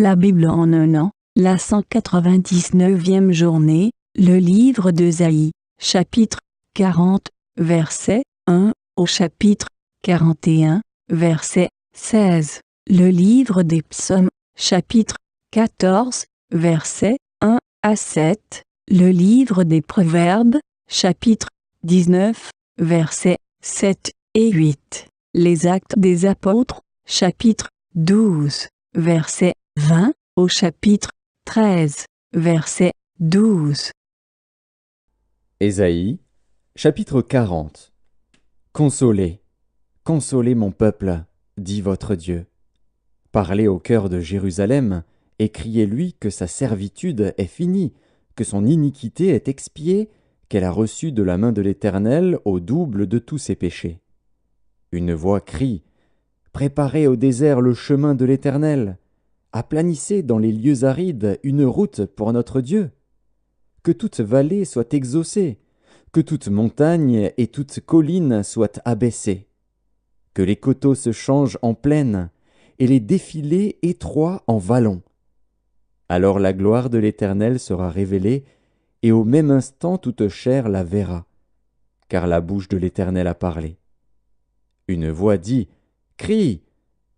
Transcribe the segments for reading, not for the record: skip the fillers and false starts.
La Bible en un an, la 199e journée, le livre d'Ésaïe, chapitre 40, verset 1 au chapitre 41, verset 16. Le livre des psaumes, chapitre 14, verset 1 à 7. Le livre des proverbes, chapitre 19, versets 7 et 8. Les actes des apôtres, chapitre 12, verset 20 au chapitre 13, verset 12. Ésaïe, chapitre 40. Consolez, consolez mon peuple, dit votre Dieu. Parlez au cœur de Jérusalem, et criez-lui que sa servitude est finie, que son iniquité est expiée, qu'elle a reçu de la main de l'Éternel au double de tous ses péchés. Une voix crie, « Préparez au désert le chemin de l'Éternel, aplanissez dans les lieux arides une route pour notre Dieu. Que toute vallée soit exaucée, que toute montagne et toute colline soient abaissées, que les coteaux se changent en plaines et les défilés étroits en vallons. Alors la gloire de l'Éternel sera révélée, et au même instant toute chair la verra, car la bouche de l'Éternel a parlé. Une voix dit, « Crie !»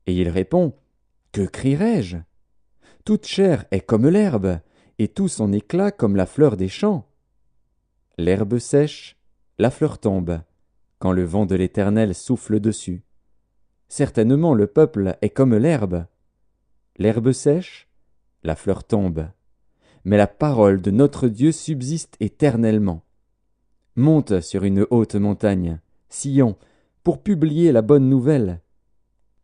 Et il répond, « Que crierai-je » Toute chair est comme l'herbe, et tout son éclat comme la fleur des champs. L'herbe sèche, la fleur tombe, quand le vent de l'Éternel souffle dessus. Certainement le peuple est comme l'herbe. L'herbe sèche, la fleur tombe, mais la parole de notre Dieu subsiste éternellement. Monte sur une haute montagne, Sion, pour publier la bonne nouvelle.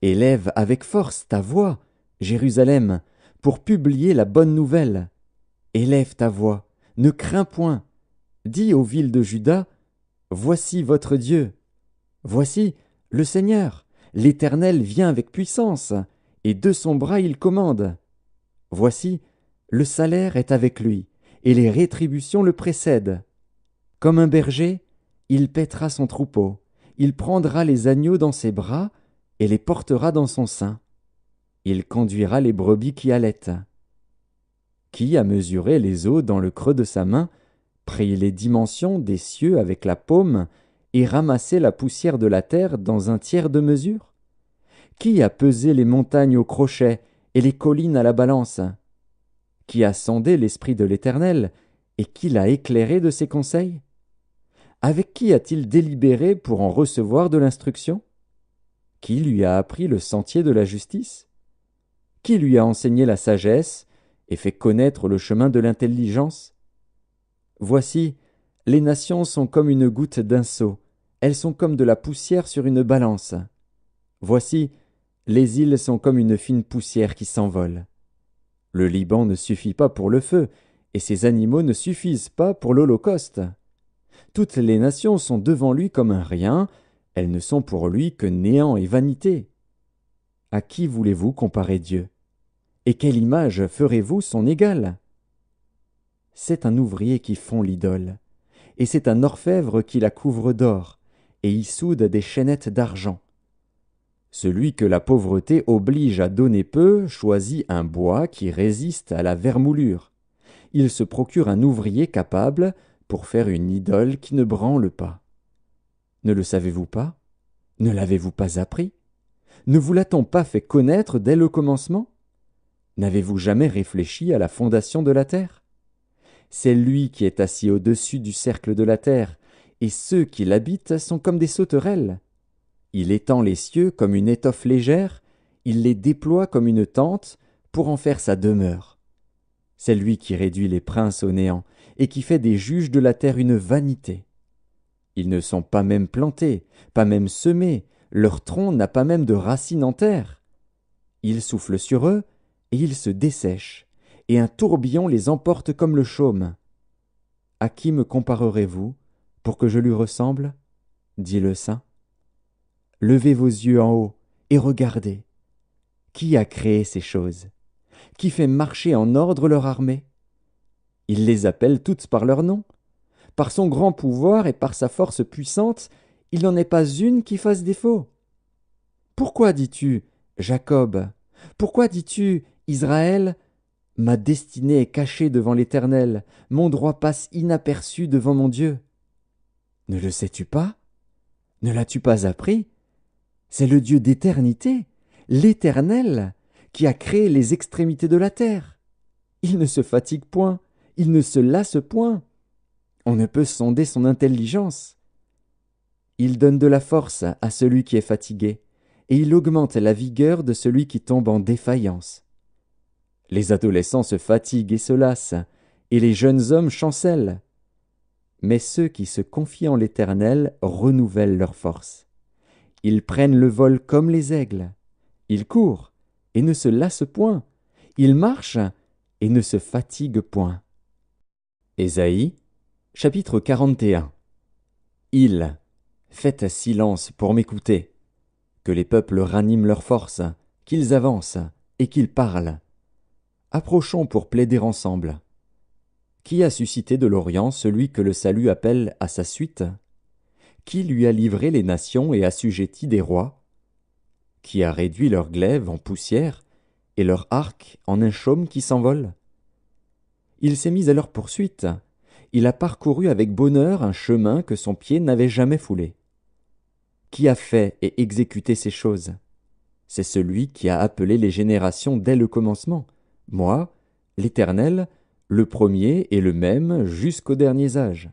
Élève avec force ta voix, Jérusalem, pour publier la bonne nouvelle. Élève ta voix, ne crains point. Dis aux villes de Juda, voici votre Dieu. Voici le Seigneur, l'Éternel vient avec puissance, et de son bras il commande. Voici, le salaire est avec lui, et les rétributions le précèdent. Comme un berger, il paîtra son troupeau, il prendra les agneaux dans ses bras, et les portera dans son sein. Il conduira les brebis qui allaitent. Qui a mesuré les eaux dans le creux de sa main, pris les dimensions des cieux avec la paume, et ramassé la poussière de la terre dans un tiers de mesure? Qui a pesé les montagnes au crochet et les collines à la balance? Qui a sondé l'esprit de l'Éternel, et qui l'a éclairé de ses conseils? Avec qui a-t-il délibéré pour en recevoir de l'instruction? Qui lui a appris le sentier de la justice? Qui lui a enseigné la sagesse et fait connaître le chemin de l'intelligence? Voici, les nations sont comme une goutte d'un seau, elles sont comme de la poussière sur une balance. Voici, les îles sont comme une fine poussière qui s'envole. Le Liban ne suffit pas pour le feu, et ses animaux ne suffisent pas pour l'holocauste. Toutes les nations sont devant lui comme un rien, elles ne sont pour lui que néant et vanité. À qui voulez-vous comparer Dieu? Et quelle image ferez-vous son égal? C'est un ouvrier qui fond l'idole, et c'est un orfèvre qui la couvre d'or, et y soude des chaînettes d'argent. Celui que la pauvreté oblige à donner peu choisit un bois qui résiste à la vermoulure. Il se procure un ouvrier capable pour faire une idole qui ne branle pas. Ne le savez-vous pas? Ne l'avez-vous pas appris? Ne vous l'a-t-on pas fait connaître dès le commencement? N'avez-vous jamais réfléchi à la fondation de la terre? C'est lui qui est assis au-dessus du cercle de la terre, et ceux qui l'habitent sont comme des sauterelles. Il étend les cieux comme une étoffe légère, il les déploie comme une tente pour en faire sa demeure. C'est lui qui réduit les princes au néant, et qui fait des juges de la terre une vanité. Ils ne sont pas même plantés, pas même semés, leur tronc n'a pas même de racines en terre. Il souffle sur eux, et ils se dessèchent, et un tourbillon les emporte comme le chaume. À qui me comparerez-vous, pour que je lui ressemble? Dit le Saint. Levez vos yeux en haut, et regardez. Qui a créé ces choses? Qui fait marcher en ordre leur armée? Il les appelle toutes par leur nom. Par son grand pouvoir et par sa force puissante, il n'en est pas une qui fasse défaut. Pourquoi dis-tu, Jacob? Pourquoi dis-tu, Israël, ma destinée est cachée devant l'Éternel, mon droit passe inaperçu devant mon Dieu. Ne le sais-tu pas? Ne l'as-tu pas appris? C'est le Dieu d'éternité, l'Éternel, qui a créé les extrémités de la terre. Il ne se fatigue point, il ne se lasse point. On ne peut sonder son intelligence. Il donne de la force à celui qui est fatigué, et il augmente la vigueur de celui qui tombe en défaillance. Les adolescents se fatiguent et se lassent, et les jeunes hommes chancellent. Mais ceux qui se confient en l'Éternel renouvellent leur force. Ils prennent le vol comme les aigles. Ils courent et ne se lassent point. Ils marchent et ne se fatiguent point. Ésaïe, chapitre 41. Faites silence pour m'écouter. Que les peuples raniment leur force, qu'ils avancent et qu'ils parlent. Approchons pour plaider ensemble. Qui a suscité de l'Orient celui que le salut appelle à sa suite? Qui lui a livré les nations et assujetti des rois? Qui a réduit leur glaive en poussière et leur arc en un chaume qui s'envole? Il s'est mis à leur poursuite. Il a parcouru avec bonheur un chemin que son pied n'avait jamais foulé. Qui a fait et exécuté ces choses? C'est celui qui a appelé les générations dès le commencement. Moi, l'Éternel, le premier et le même jusqu'aux derniers âges.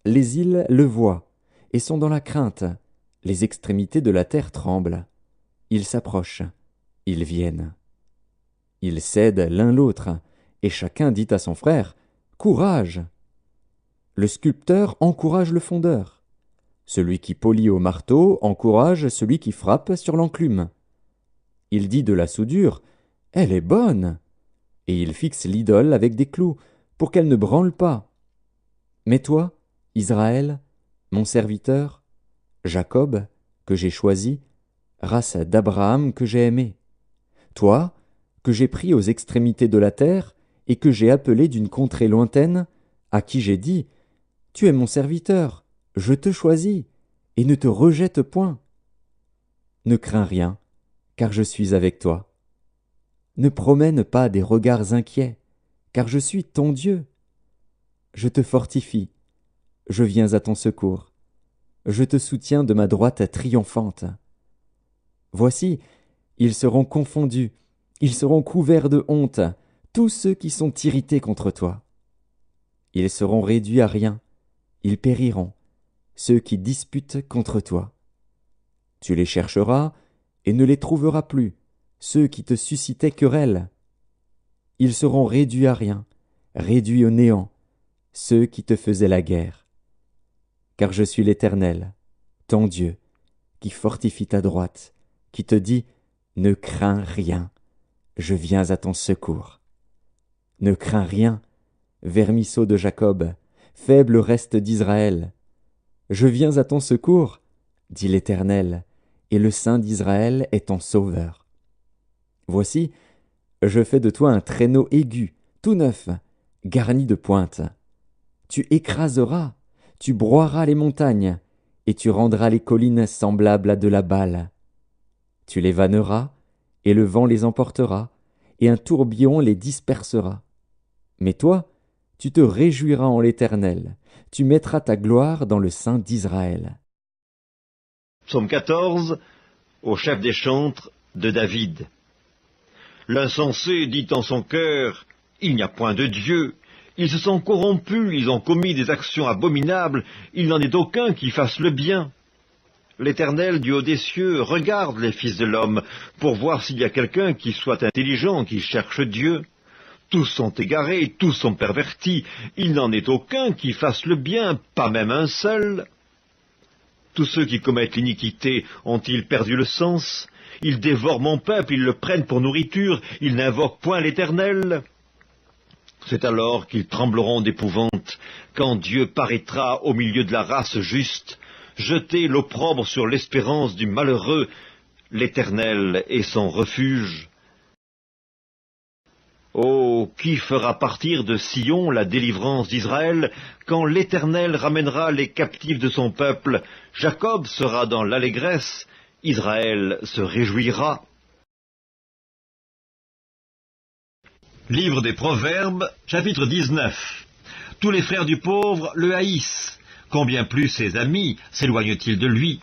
Les îles le voient et sont dans la crainte. Les extrémités de la terre tremblent. Ils s'approchent, ils viennent. Ils cèdent l'un l'autre, et chacun dit à son frère, « Courage !» Le sculpteur encourage le fondeur. Celui qui polit au marteau encourage celui qui frappe sur l'enclume. Il dit de la soudure, « Elle est bonne !» Et il fixe l'idole avec des clous, pour qu'elle ne branle pas. Mais toi, Israël, mon serviteur, Jacob, que j'ai choisi, race d'Abraham que j'ai aimé, toi, que j'ai pris aux extrémités de la terre, et que j'ai appelé d'une contrée lointaine, à qui j'ai dit, « Tu es mon serviteur, je te choisis, et ne te rejette point. » Ne crains rien, car je suis avec toi. Ne promène pas des regards inquiets, car je suis ton Dieu. Je te fortifie, je viens à ton secours. Je te soutiens de ma droite triomphante. Voici, ils seront confondus, ils seront couverts de honte, tous ceux qui sont irrités contre toi. Ils seront réduits à rien, ils périront, ceux qui disputent contre toi. Tu les chercheras et ne les trouveras plus, ceux qui te suscitaient querelle. Ils seront réduits à rien, réduits au néant, ceux qui te faisaient la guerre. Car je suis l'Éternel, ton Dieu, qui fortifie ta droite, qui te dit, ne crains rien, je viens à ton secours. Ne crains rien, vermisseau de Jacob, faible reste d'Israël. Je viens à ton secours, dit l'Éternel, et le Saint d'Israël est ton sauveur. Voici, je fais de toi un traîneau aigu, tout neuf, garni de pointes. Tu écraseras, tu broieras les montagnes, et tu rendras les collines semblables à de la balle. Tu les vanneras, et le vent les emportera, et un tourbillon les dispersera. Mais toi, tu te réjouiras en l'Éternel, tu mettras ta gloire dans le Saint d'Israël. Psaume 14, au chef des chantres de David. L'insensé dit en son cœur, « Il n'y a point de Dieu. » Ils se sont corrompus, ils ont commis des actions abominables, il n'en est aucun qui fasse le bien. L'Éternel du haut des cieux regarde les fils de l'homme, pour voir s'il y a quelqu'un qui soit intelligent, qui cherche Dieu. Tous sont égarés, tous sont pervertis, il n'en est aucun qui fasse le bien, pas même un seul. Tous ceux qui commettent l'iniquité ont-ils perdu le sens? Ils dévorent mon peuple, ils le prennent pour nourriture, ils n'invoquent point l'Éternel. C'est alors qu'ils trembleront d'épouvante, quand Dieu paraîtra au milieu de la race juste, jeter l'opprobre sur l'espérance du malheureux, l'Éternel est son refuge. Oh, qui fera partir de Sion la délivrance d'Israël, quand l'Éternel ramènera les captifs de son peuple? Jacob sera dans l'allégresse, Israël se réjouira. Livre des Proverbes, chapitre 19. Tous les frères du pauvre le haïssent. Combien plus ses amis s'éloignent-ils de lui?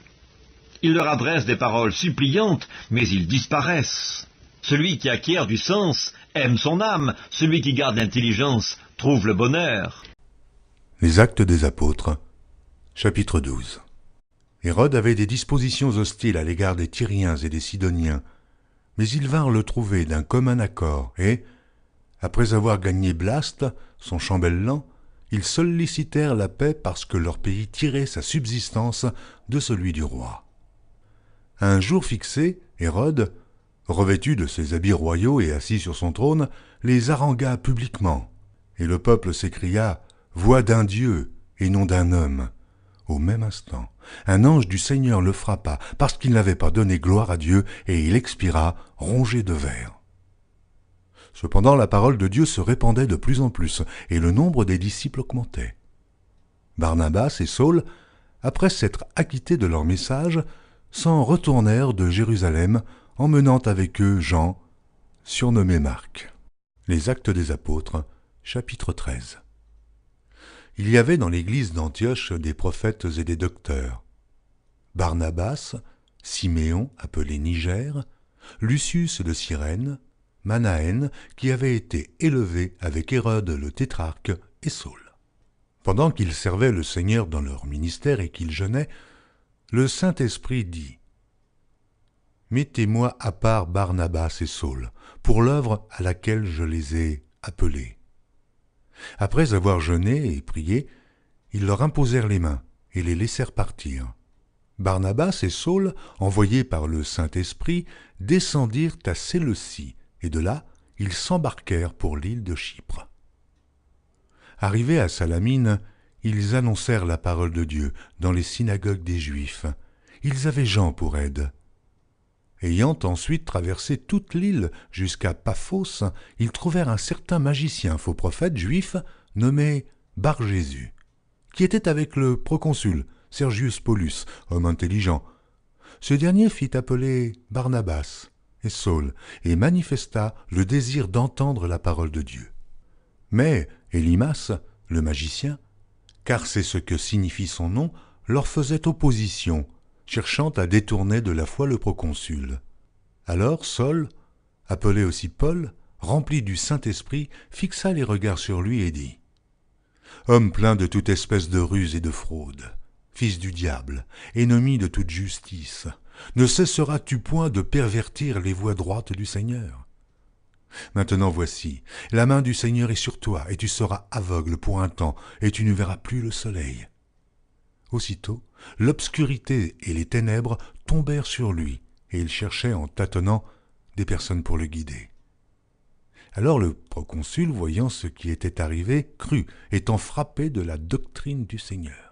Il leur adresse des paroles suppliantes, mais ils disparaissent. Celui qui acquiert du sens aime son âme, celui qui garde l'intelligence trouve le bonheur. Les Actes des Apôtres, chapitre 12. Hérode avait des dispositions hostiles à l'égard des Tyriens et des Sidoniens, mais ils vinrent le trouver d'un commun accord, et, après avoir gagné Blaste, son chambellan, ils sollicitèrent la paix parce que leur pays tirait sa subsistance de celui du roi. À un jour fixé, Hérode, revêtu de ses habits royaux et assis sur son trône, les harangua publiquement, et le peuple s'écria « Voix d'un Dieu et non d'un homme ». Au même instant, un ange du Seigneur le frappa parce qu'il n'avait pas donné gloire à Dieu, et il expira rongé de vers. Cependant, la parole de Dieu se répandait de plus en plus, et le nombre des disciples augmentait. Barnabas et Saul, après s'être acquittés de leur message, s'en retournèrent de Jérusalem, emmenant avec eux Jean, surnommé Marc. Les Actes des Apôtres, chapitre 13. Il y avait dans l'église d'Antioche des prophètes et des docteurs. Barnabas, Siméon, appelé Niger, Lucius de Cyrène, Manaën, qui avait été élevé avec Hérode le tétrarque, et Saul. Pendant qu'ils servaient le Seigneur dans leur ministère et qu'ils jeûnaient, le Saint-Esprit dit « Mettez-moi à part Barnabas et Saul, pour l'œuvre à laquelle je les ai appelés. » Après avoir jeûné et prié, ils leur imposèrent les mains et les laissèrent partir. Barnabas et Saul, envoyés par le Saint-Esprit, descendirent à Séleucie, et de là, ils s'embarquèrent pour l'île de Chypre. Arrivés à Salamine, ils annoncèrent la parole de Dieu dans les synagogues des Juifs. Ils avaient Jean pour aide. Ayant ensuite traversé toute l'île jusqu'à Paphos, ils trouvèrent un certain magicien, faux prophète juif, nommé Bar-Jésus, qui était avec le proconsul Sergius Paulus, homme intelligent. Ce dernier fit appeler Barnabas et Saul, et manifesta le désir d'entendre la parole de Dieu. Mais Élymas, le magicien, car c'est ce que signifie son nom, leur faisait opposition, cherchant à détourner de la foi le proconsul. Alors Saul, appelé aussi Paul, rempli du Saint-Esprit, fixa les regards sur lui et dit « Homme plein de toute espèce de ruse et de fraude, fils du diable, ennemi de toute justice, ne cesseras-tu point de pervertir les voies droites du Seigneur? Maintenant voici, la main du Seigneur est sur toi, et tu seras aveugle pour un temps, et tu ne verras plus le soleil. » Aussitôt, l'obscurité et les ténèbres tombèrent sur lui, et il cherchait en tâtonnant des personnes pour le guider. Alors le proconsul, voyant ce qui était arrivé, crut, étant frappé de la doctrine du Seigneur.